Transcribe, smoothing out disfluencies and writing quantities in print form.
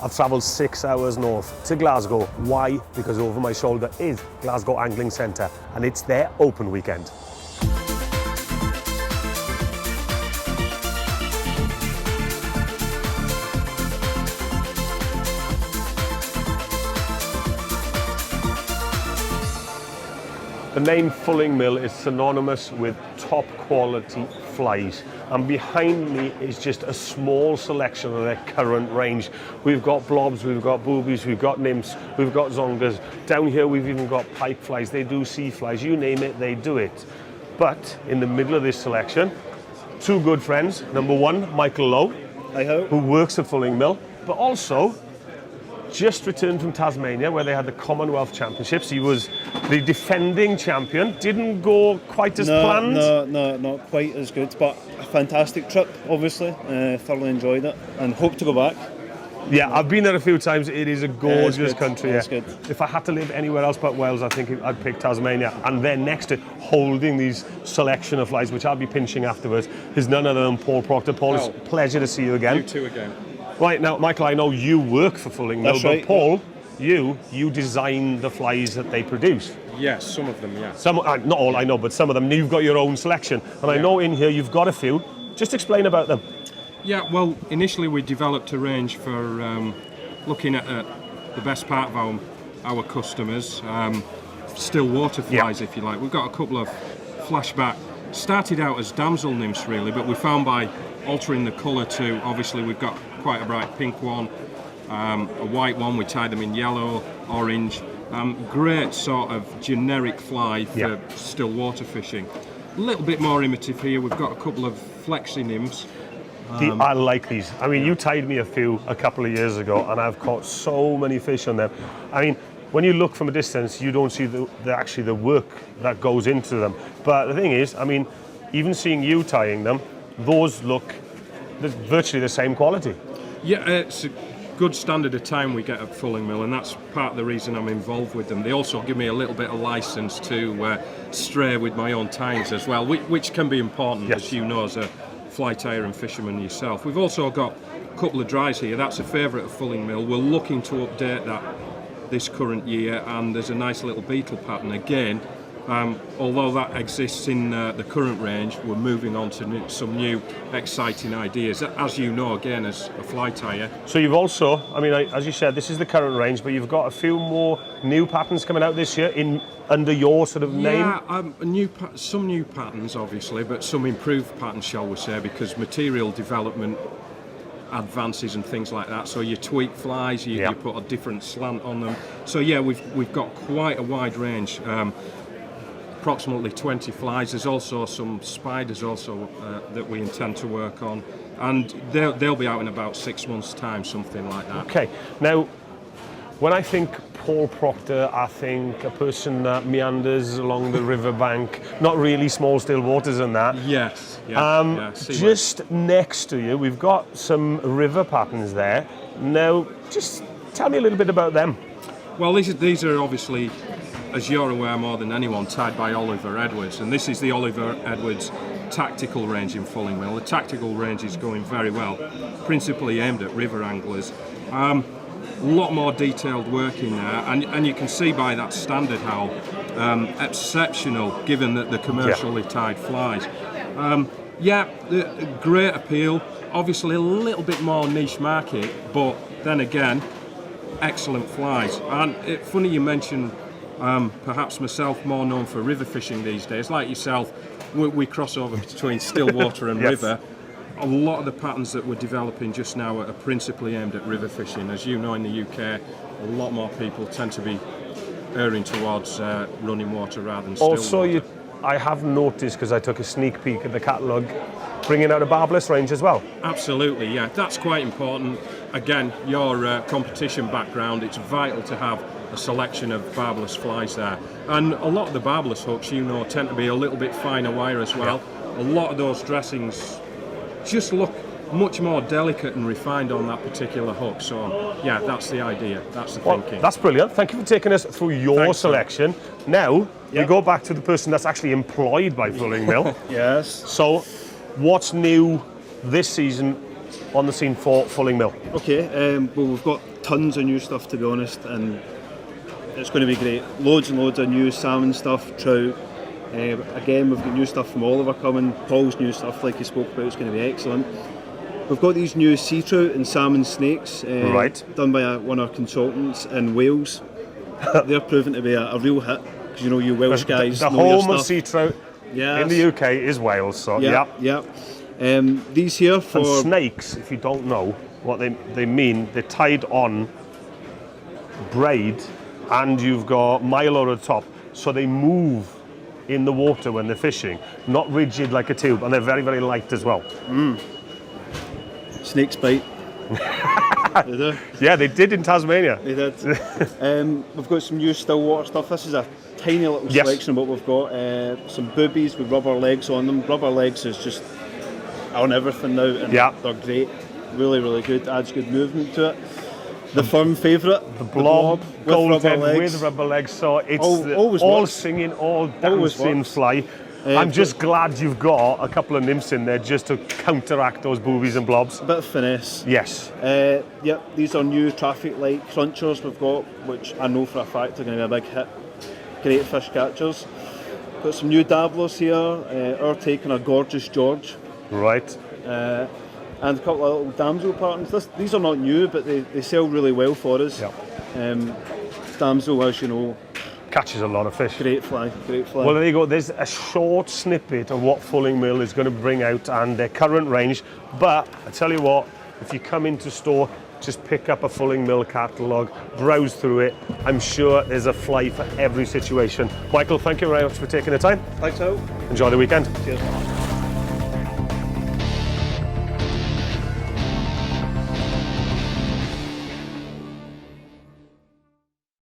I've travelled 6 hours north to Glasgow. Why? Because over my shoulder is Glasgow Angling Centre and it's their open weekend. The name Fulling Mill is synonymous with top quality flies, and behind me is just a small selection of their current range. We've got blobs, we've got boobies, we've got nymphs, we've got zongas. Down here we've even got pipe flies. They do sea flies, you name it, they do it. But in the middle of this selection, two good friends. Number one, Michael Lowe, who works at Fulling Mill, but also just returned from Tasmania where they had the Commonwealth Championships. He was the defending champion. Didn't go quite as planned. No, not quite as good, but a fantastic trip, obviously. Thoroughly enjoyed it and hope to go back. Yeah, I've been there a few times. It is a gorgeous country. It's good. If I had to live anywhere else but Wales, I think I'd pick Tasmania. And then next to holding these selection of flies, which I'll be pinching afterwards, is none other than Paul Proctor. Paul, it's a pleasure to see you again. You too again. Right, now, Michael, I know you work for Fulling Mill, but Paul, you design the flies that they produce. Yes, some of them, yeah. Some, not all, I know, but some of them. You've got your own selection. And I know in here you've got a few. Just explain about them. Yeah, well, initially we developed a range for looking at the best part of our customers, still water flies, if you like. We've got a couple of flashback, started out as damsel nymphs really, but we found by altering the colour to, obviously we've got quite a bright pink one, a white one, we tie them in yellow, orange, great sort of generic fly for still water fishing. A little bit more imitative here, we've got a couple of flexi nymphs. I like these. I mean, you tied me a couple of years ago, and I've caught so many fish on them. I mean, when you look from a distance, you don't see actually the work that goes into them. But the thing is, I mean, even seeing you tying them, those look virtually the same quality. Yeah, it's a good standard of time we get at Fulling Mill, and that's part of the reason I'm involved with them. They also give me a little bit of license to stray with my own tines as well, which can be important, as you know, as a fly tyer and fisherman yourself. We've also got a couple of dries here. That's a favourite of Fulling Mill. We're looking to update that this current year, and there's a nice little beetle pattern again. Although that exists in the current range, we're moving on to some new exciting ideas, as you know, again, as a fly tyer. So you've also, I mean, as you said, this is the current range, but you've got a few more new patterns coming out this year under your sort of name? Yeah, some new patterns, obviously, but some improved patterns, shall we say, because material development advances and things like that. So you tweak flies, you put a different slant on them. So yeah, we've got quite a wide range. Approximately 20 flies. There's also some spiders also that we intend to work on, and they'll be out in about 6 months' time, something like that. Okay. Now, when I think Paul Proctor, I think a person that meanders along the riverbank, not really small still waters and that. Yes. Just next to you, we've got some river patterns there. Now, just tell me a little bit about them. Well, these are obviously, as you're aware more than anyone, tied by Oliver Edwards, and this is the Oliver Edwards tactical range in Fulling Mill. The tactical range is going very well, principally aimed at river anglers. A lot more detailed work in there, and you can see by that standard how exceptional, given that the commercially tied flies. Great appeal, obviously a little bit more niche market, but then again, excellent flies. And funny you mention perhaps myself more known for river fishing these days. Like yourself, we cross over between still water and river. A lot of the patterns that we're developing just now are principally aimed at river fishing. As you know, in the UK, a lot more people tend to be erring towards running water rather than still water. I have noticed, because I took a sneak peek at the catalogue, bringing out a barbless range as well. Absolutely, yeah. That's quite important. Again, your competition background, it's vital to have a selection of barbless flies there. And a lot of the barbless hooks, you know, tend to be a little bit finer wire as well. A lot of those dressings just look much more delicate and refined on that particular hook. So, yeah, that's the idea. That's the thinking. That's brilliant. Thank you for taking us through your selection. Now, we go back to the person that's actually employed by Fulling Mill. Yes. So, what's new this season on the scene for Fulling Mill? Okay, well, we've got tons of new stuff, to be honest, and it's going to be great. Loads and loads of new salmon stuff, trout. Again, we've got new stuff from Oliver coming. Paul's new stuff, like he spoke about, is going to be excellent. We've got these new sea trout and salmon snakes, done by one of our consultants in Wales. They're proving to be a real hit, because you know you Welsh guys The know your home of stuff. sea trout in the UK is Wales, so Yeah. These here for... And snakes, if you don't know what they mean, they're tied on braid, and you've got mylar at the top, so they move in the water when they're fishing, not rigid like a tube, and they're very, very light as well. Snakes bite. They do. Yeah, they did in Tasmania. They did. We've got some new still water stuff. This is a tiny little selection of what we've got. Some boobies with rubber legs on them. Rubber legs is just on everything now, and they're great. Really, really good. Adds good movement to it. The firm favourite, the blob, with gold rubber head legs. with rubber legs. So it's Always all works. singing, all Always dancing works. fly. I'm just glad you've got a couple of nymphs in there just to counteract those boobies and blobs. A bit of finesse. Yes. Yep, these are new traffic light crunchers we've got, which I know for a fact are going to be a big hit. Great fish catchers. Got some new dabblers here. Our take on a gorgeous George. Right. And a couple of little damsel patterns. These are not new, but they sell really well for us. Yep. Damsel, as you know, catches a lot of fish. great fly, great fly. Well, there you go. There's a short snippet of what Fulling Mill is going to bring out and their current range. But I tell you what, if you come into store, just pick up a Fulling Mill catalogue, browse through it. I'm sure there's a fly for every situation. Michael, thank you very much for taking the time. Thanks, Al. Enjoy the weekend. Cheers.